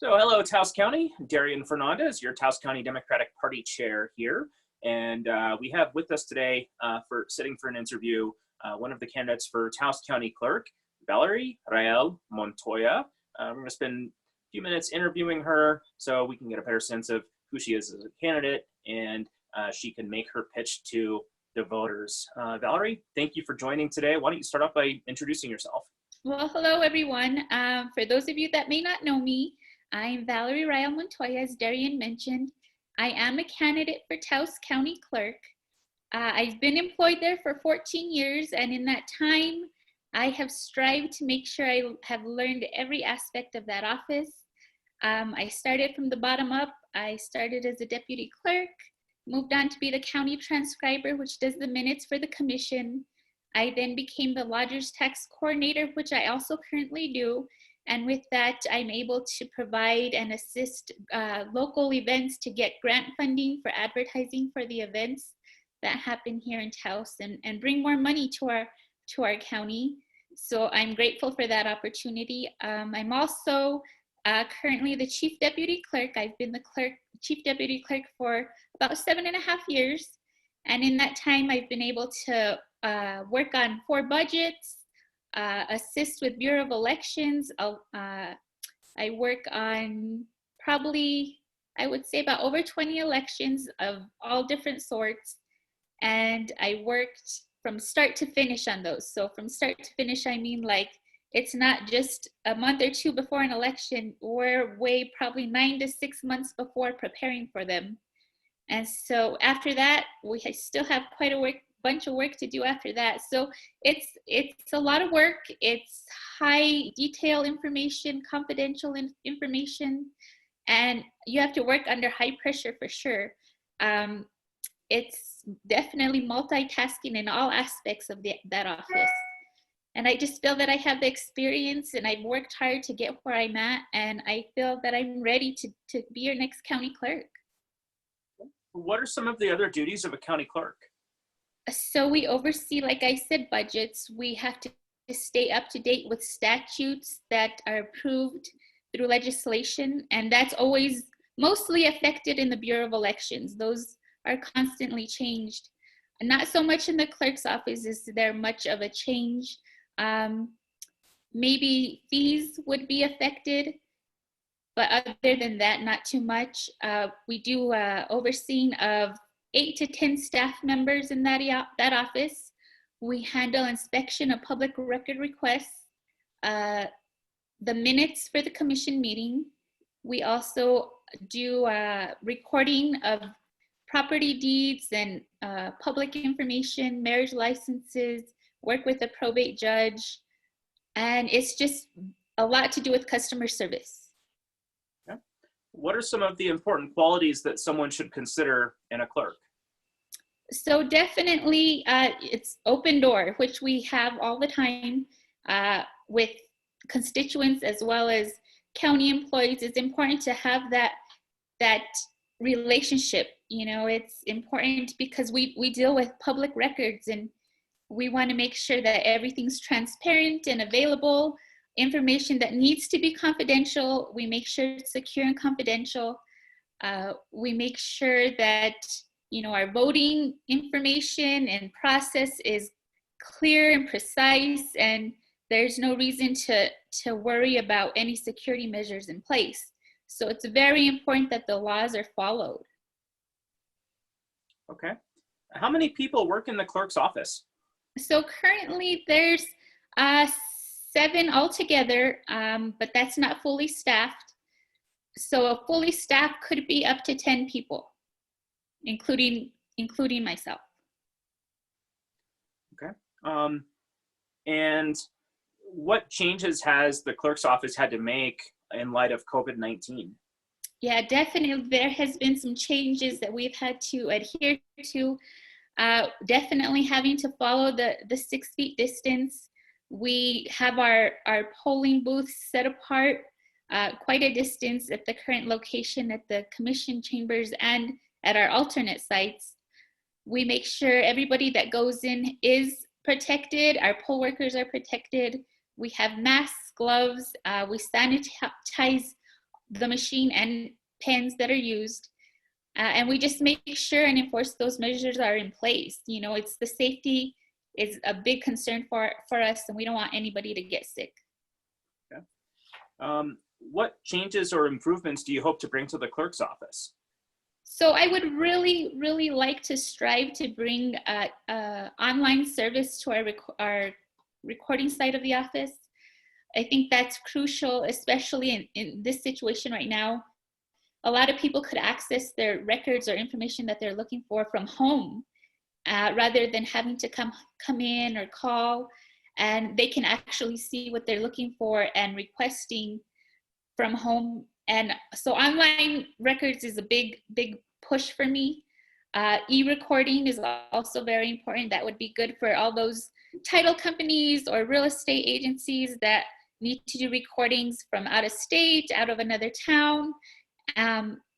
So hello, Taos County. Darian Fernandez, your Taos County Democratic Party chair here. And we have with us today for sitting for an interview, one of the candidates for Taos County Clerk, Valerie Rael-Montoya. We're going to spend a few minutes interviewing her so we can get a better sense of who she is as a candidate and she can make her pitch to the voters. Valerie, thank you for joining today. Why don't you start off by introducing yourself? Well, hello, everyone. For those of you that may not know me, I'm Valerie Rael-Montoya, as Darian mentioned. I am a candidate for Taos County Clerk. I've been employed there for 14 years, and in that time, I have strived to make sure I have learned every aspect of that office. I started from the bottom up. I started as a deputy clerk, moved on to be the county transcriber, which does the minutes for the commission. I then became the lodger's tax coordinator, which I also currently do. And with that, I'm able to provide and assist local events to get grant funding for advertising for the events that happen here in Taos and bring more money to our county. So I'm grateful for that opportunity. I'm also currently the chief deputy clerk. I've been the chief deputy clerk for about 7.5 years. And in that time, I've been able to work on 4 budgets, assist with Bureau of Elections. I work on probably, I would say, about over 20 elections of all different sorts. And I worked from start to finish on those. So from start to finish, I mean, like, it's not just a month or 2 before an election. We're way probably 9 to 6 months before preparing for them. And so after that, we still have quite a bunch of work to do after that. So it's a lot of work. It's high detail information, confidential information, and you have to work under high pressure for sure. It's definitely multitasking in all aspects of that office. And I just feel that I have the experience and I've worked hard to get where I'm at, and I feel that I'm ready to be your next county clerk. What are some of the other duties of a county clerk? So we oversee, like I said, budgets. We have to stay up to date with statutes that are approved through legislation, and that's always mostly affected in the Bureau of Elections. Those are constantly changed. Not so much in the clerk's office is there much of a change. Maybe fees would be affected, but other than that, not too much. We do overseeing of 8 to 10 staff members in that office. We handle inspection of public record requests, the minutes for the commission meeting. We also do recording of property deeds and public information, marriage licenses, work with a probate judge, and it's just a lot to do with customer service. What are some of the important qualities that someone should consider in a clerk? So definitely it's open door, which we have all the time with constituents as well as county employees. It's important to have that relationship. You know, it's important because we deal with public records and we want to make sure that everything's transparent and available. Information that needs to be confidential, we make sure it's secure and confidential. We make sure that, you know, our voting information and process is clear and precise, and there's no reason to worry about any security measures in place. So it's very important that the laws are followed. Okay. How many people work in the clerk's office? So currently there's 7 altogether, but that's not fully staffed. So a fully staffed could be up to 10 people, including myself. Okay. And what changes has the clerk's office had to make in light of COVID-19? Yeah, definitely there has been some changes that we've had to adhere to. Definitely having to follow the 6 feet distance. We have our polling booths set apart quite a distance at the current location at the commission chambers and at our alternate sites. We make sure everybody that goes in is protected. Our poll workers are protected. We have masks, gloves. We sanitize the machine and pens that are used. And we just make sure and enforce those measures are in place. You know, it's the safety is a big concern for us, and we don't want anybody to get sick. Okay. What changes or improvements do you hope to bring to the clerk's office? So I would really, really like to strive to bring online service to our recording side of the office. I think that's crucial, especially in this situation right now. A lot of people could access their records or information that they're looking for from home, rather than having to come in or call, and they can actually see what they're looking for and requesting from home. And so online records is a big push for me. E-recording is also very important. That would be good for all those title companies or real estate agencies that need to do recordings from out of state, out of another town.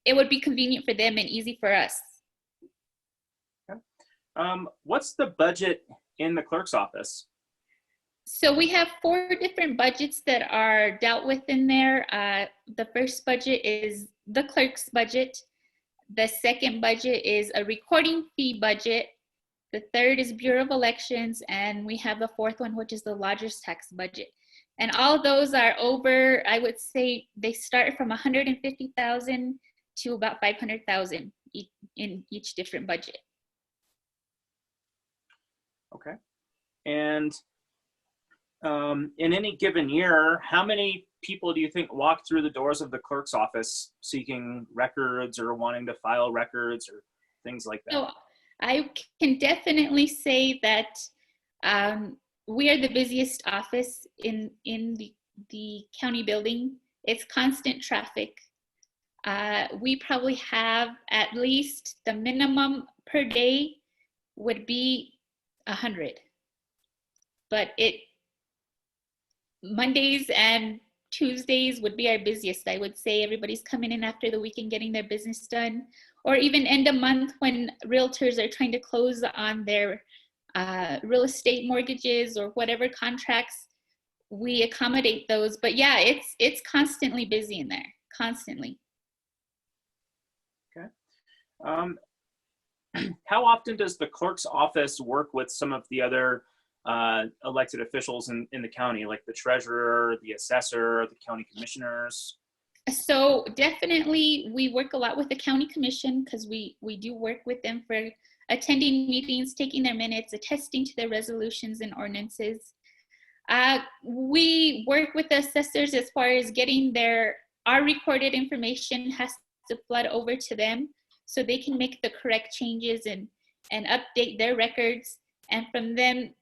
It would be convenient for them and easy for us. Okay. What's the budget in the clerk's office? So we have 4 different budgets that are dealt with in there. The first budget is the clerk's budget. The second budget is a recording fee budget. The third is Bureau of Elections. And we have the fourth one, which is the lodger's tax budget. And all those are over, I would say they start from 150,000 to about 500,000 in each different budget. Okay. And in any given year, how many people do you think walk through the doors of the clerk's office seeking records or wanting to file records or things like that? So I can definitely say that we are the busiest office in the county building. It's constant traffic. We probably have at least the minimum per day would be 100. But Mondays and Tuesdays would be our busiest. I would say everybody's coming in after the weekend getting their business done, or even end of month when realtors are trying to close on their real estate mortgages or whatever contracts. We accommodate those. But yeah, it's constantly busy in there, constantly. Okay. How often does the clerk's office work with some of the other elected officials in the county, like the treasurer, the assessor, the county commissioners? So definitely we work a lot with the county commission, because we do work with them for attending meetings, taking their minutes, attesting to their resolutions and ordinances. We work with the assessors as far as getting our recorded information has to flood over to them so they can make the correct changes and update their records. And from them,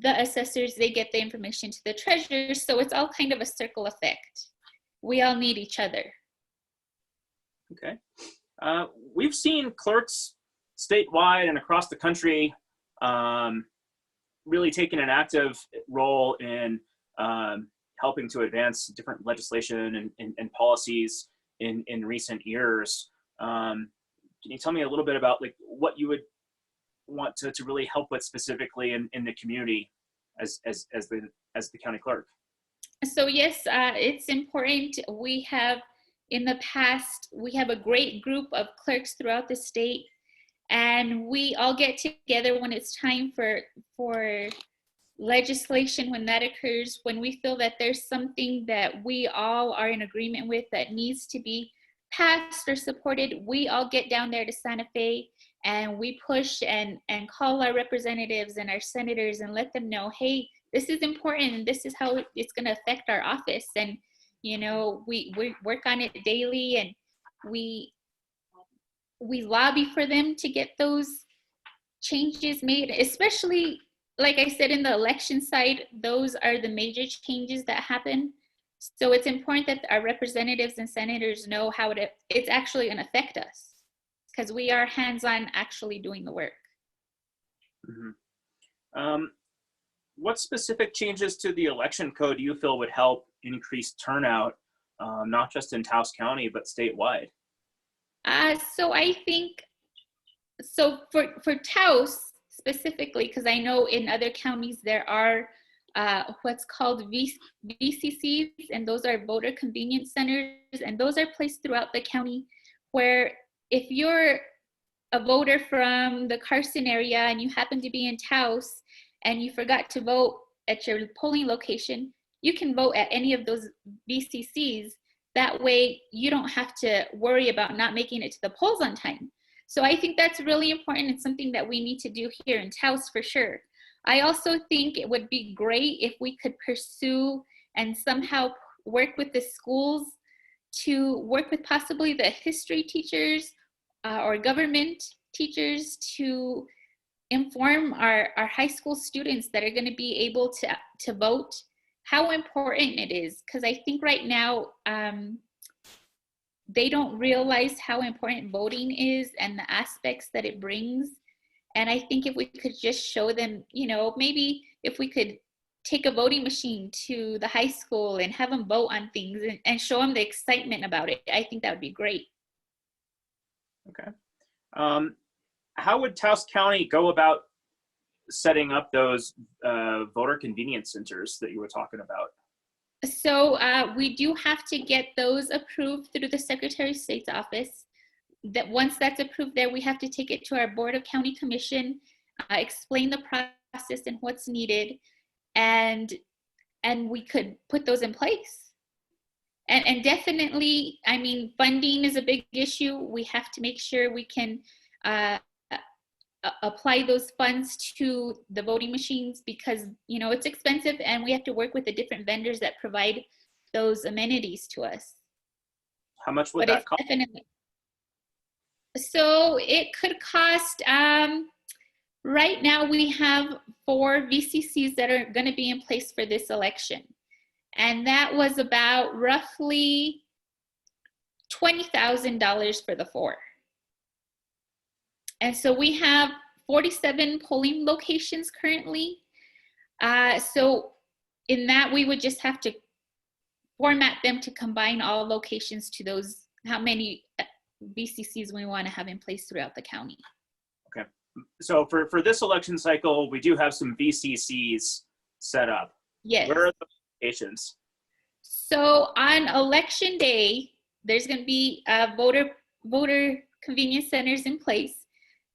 the assessors, they get the information to the treasurer. So it's all kind of a circle effect. We all need each other. Okay. We've seen clerks statewide and across the country really taking an active role in helping to advance different legislation and policies in recent years. Can you tell me a little bit about like what you would want to really help with specifically in the community as the county clerk? So yes, it's important. We have in the past, we have a great group of clerks throughout the state, and we all get together when it's time for legislation, when that occurs, when we feel that there's something that we all are in agreement with that needs to be passed or supported. We all get down there to Santa Fe and we push and call our representatives and our senators and let them know, hey, this is important and this is how it's going to affect our office. And you know, we work on it daily, and we lobby for them to get those changes made, especially like I said, in the election side. Those are the major changes that happen. So it's important that our representatives and senators know how it's actually going to affect us, because we are hands-on actually doing the work. Mm-hmm. What specific changes to the election code do you feel would help increase turnout, not just in Taos County, but statewide? So I think, so for Taos specifically, because I know in other counties there are what's called VCCs, and those are voter convenience centers, and those are placed throughout the county where if you're a voter from the Carson area and you happen to be in Taos and you forgot to vote at your polling location, you can vote at any of those VCCs. That way you don't have to worry about not making it to the polls on time. So I think that's really important and something that we need to do here in Taos for sure. I also think it would be great if we could pursue and somehow work with the schools to work with possibly the history teachers or government teachers to inform our high school students that are going to be able to vote how important it is. Because I think right now they don't realize how important voting is and the aspects that it brings. And I think if we could just show them, you know, maybe if we could take a voting machine to the high school and have them vote on things and show them the excitement about it, I think that would be great. Okay. How would Taos County go about setting up those voter convenience centers that you were talking about? So we do have to get those approved through the Secretary of State's office. That once that's approved there, we have to take it to our Board of County Commission, explain the process and what's needed, and we could put those in place. And definitely, I mean, funding is a big issue. We have to make sure we can apply those funds to the voting machines because, you know, it's expensive and we have to work with the different vendors that provide those amenities to us. How much would that cost? Definitely. So it could cost, right now we have 4 VCCs that are going to be in place for this election. And that was about roughly $20,000 for the 4. And so we have 47 polling locations currently. So in that, we would just have to format them to combine all locations to those, how many VCCs we want to have in place throughout the county. Okay. So for this election cycle, we do have some VCCs set up. Yes. Where are the locations? So on election day, there's going to be voter convenience centers in place.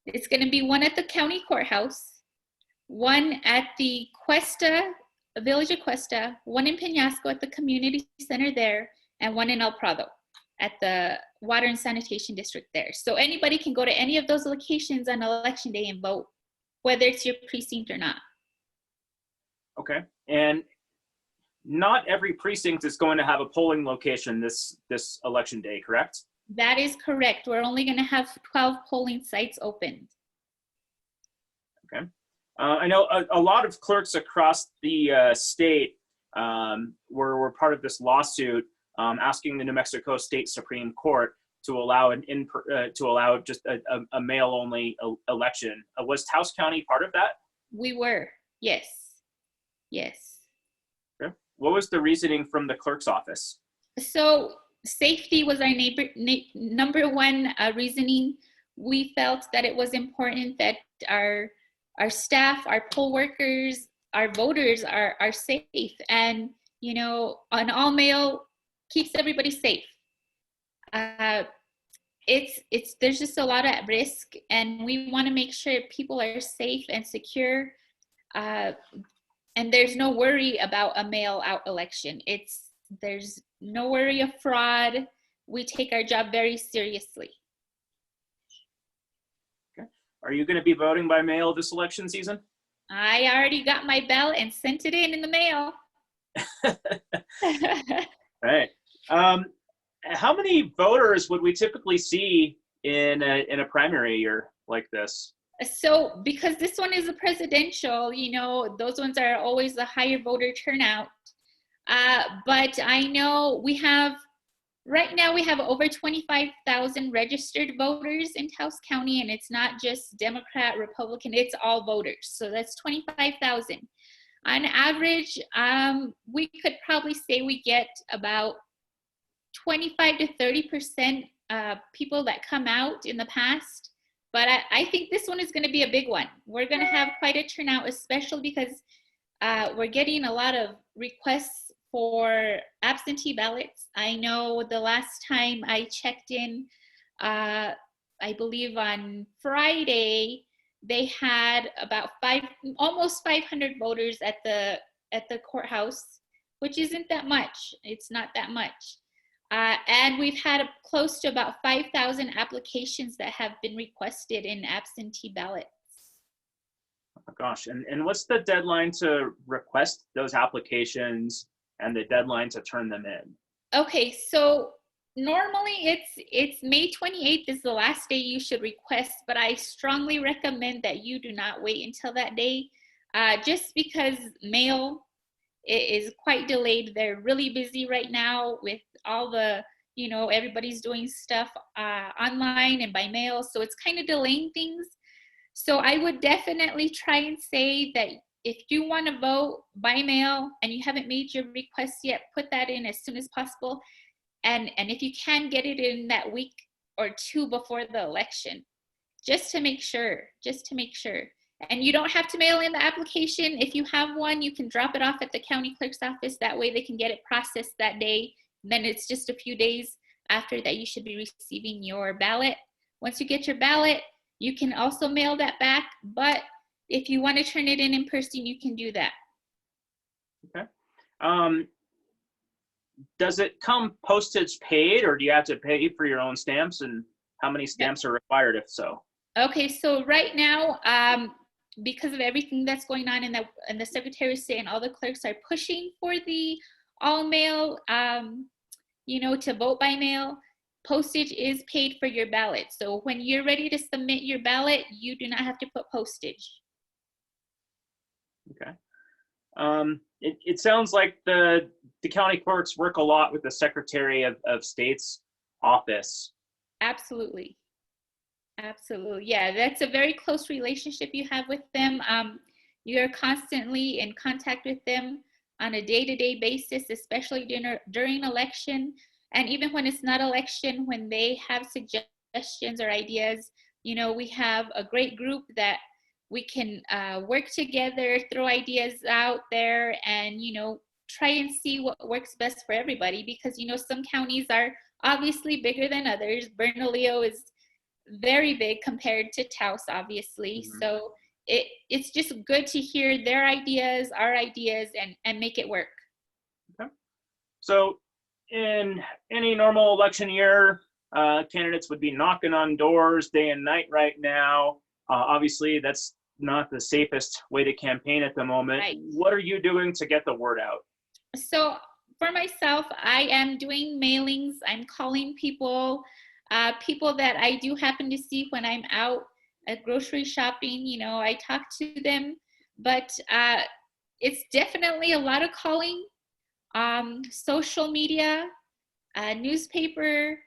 It's going to be one at the county courthouse, one at the Cuesta, village of Cuesta, one in Peñasco at the community center there, and one in El Prado at the water and sanitation district there. So anybody can go to any of those locations on election day and vote, whether it's your precinct or not. Okay. And not every precinct is going to have a polling location this election day, correct? That is correct. We're only going to have 12 polling sites open. Okay. I know a lot of clerks across the state were part of this lawsuit asking the New Mexico State Supreme Court to allow just a mail-only election. Was Taos County part of that? We were. Yes. Yes. Okay. What was the reasoning from the clerk's office? So safety was our number one reasoning. We felt that it was important that our staff, our poll workers, our voters are safe, and you know, an all mail keeps everybody safe. There's just a lot at risk, and we want to make sure people are safe and secure, and there's no worry about a mail out election. There's no worry of fraud. We take our job very seriously. Okay. Are you going to be voting by mail this election season? I already got my ballot and sent it in the mail. Right. How many voters would we typically see in a primary year like this? So because this one is a presidential, you know, those ones are always a higher voter turnout. But I know right now we have over 25,000 registered voters in Taos County, and it's not just Democrat, Republican, it's all voters. So that's 25,000. On average, we could probably say we get about 25 to 30% people that come out in the past. But I think this one is going to be a big one. We're going to have quite a turnout, especially because we're getting a lot of requests for absentee ballots. I know the last time I checked in, I believe on Friday, they had about almost 500 voters at the courthouse, which isn't that much. It's not that much. And we've had close to about 5,000 applications that have been requested in absentee ballots. Oh, gosh, and what's the deadline to request those applications and the deadline to turn them in? Okay, so normally it's May 28th is the last day you should request, but I strongly recommend that you do not wait until that day, just because mail is quite delayed. They're really busy right now with all the, everybody's doing stuff online and by mail, so it's kind of delaying things. So I would definitely try and say that if you want to vote by mail and you haven't made your request yet, put that in as soon as possible. And if you can, get it in that week or two before the election, just to make sure. And you don't have to mail in the application. If you have one, you can drop it off at the county clerk's office. That way they can get it processed that day. Then it's just a few days after that you should be receiving your ballot. Once you get your ballot, you can also mail that back, but if you want to turn it in person, you can do that. Okay. Does it come postage paid, or do you have to pay for your own stamps, and how many stamps are required if so? Okay, so right now, because of everything that's going on in the Secretary of State and all the clerks are pushing for the all mail, to vote by mail, postage is paid for your ballot. So when you're ready to submit your ballot, you do not have to put postage. Okay. It sounds like the county clerks work a lot with the Secretary of State's office. Absolutely. Yeah, that's a very close relationship you have with them. You're constantly in contact with them on a day-to-day basis, especially during election. And even when it's not election, when they have suggestions or ideas, we have a great group that we can work together, throw ideas out there, and, try and see what works best for everybody. Because, some counties are obviously bigger than others. Bernalillo is very big compared to Taos, obviously. Mm-hmm. So it's just good to hear their ideas, our ideas, and make it work. Okay. So in any normal election year, candidates would be knocking on doors day and night right now. Obviously, that's not the safest way to campaign at the moment. Right. What are you doing to get the word out? So for myself, I am doing mailings. I'm calling people that I do happen to see when I'm out at grocery shopping. I talk to them, but it's definitely a lot of calling, social media, newspaper,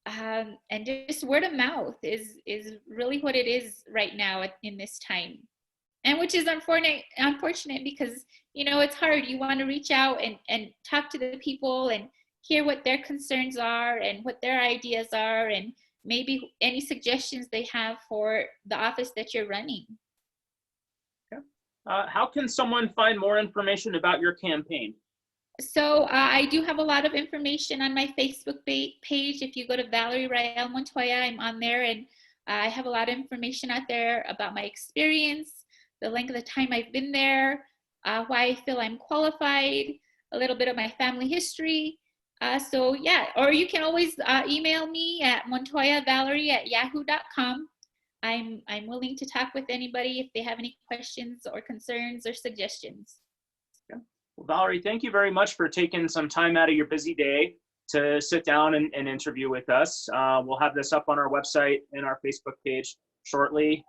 and just word of mouth is really what it is right now in this time. And which is unfortunate because, it's hard. You want to reach out and talk to the people and hear what their concerns are and what their ideas are, and maybe any suggestions they have for the office that you're running. Okay. How can someone find more information about your campaign? So I do have a lot of information on my Facebook page. If you go to Valerie Rael-Montoya, I'm on there, and I have a lot of information out there about my experience, the length of the time I've been there, why I feel I'm qualified, a little bit of my family history. So yeah, or you can always email me at montoyavalerie@yahoo.com. I'm willing to talk with anybody if they have any questions or concerns or suggestions. Okay. Well, Valerie, thank you very much for taking some time out of your busy day to sit down and interview with us. We'll have this up on our website and our Facebook page shortly.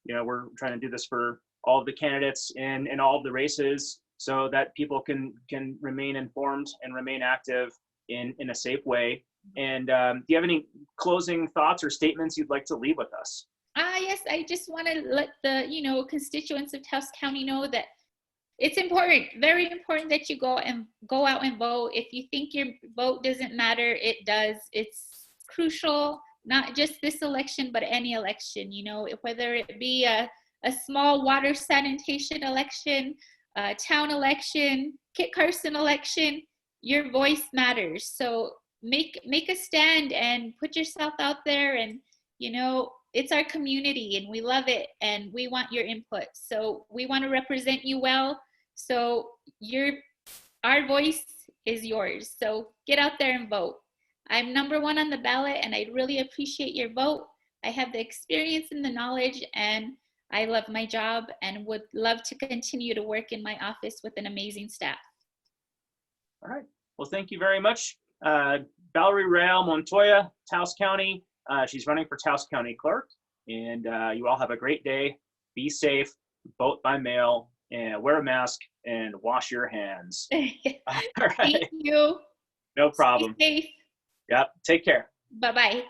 We're trying to do this for all of the candidates in all of the races so that people can remain informed and remain active in a safe way. And do you have any closing thoughts or statements you'd like to leave with us? Yes, I just want to let the, constituents of Taos County know that it's important, very important, that you go out and vote. If you think your vote doesn't matter, it does. It's crucial, not just this election, but any election, whether it be a small water sanitation election, town election, Kit Carson election, your voice matters. So make a stand and put yourself out there. And it's our community and we love it and we want your input. So we want to represent you well. So our voice is yours. So get out there and vote. I'm number 1 on the ballot and I really appreciate your vote. I have the experience and the knowledge and I love my job and would love to continue to work in my office with an amazing staff. All right. Well, thank you very much. Valerie Rael-Montoya, Taos County. She's running for Taos County Clerk. And you all have a great day. Be safe, vote by mail, and wear a mask and wash your hands. All right. Thank you. No problem. Stay safe. Yep. Take care. Bye-bye.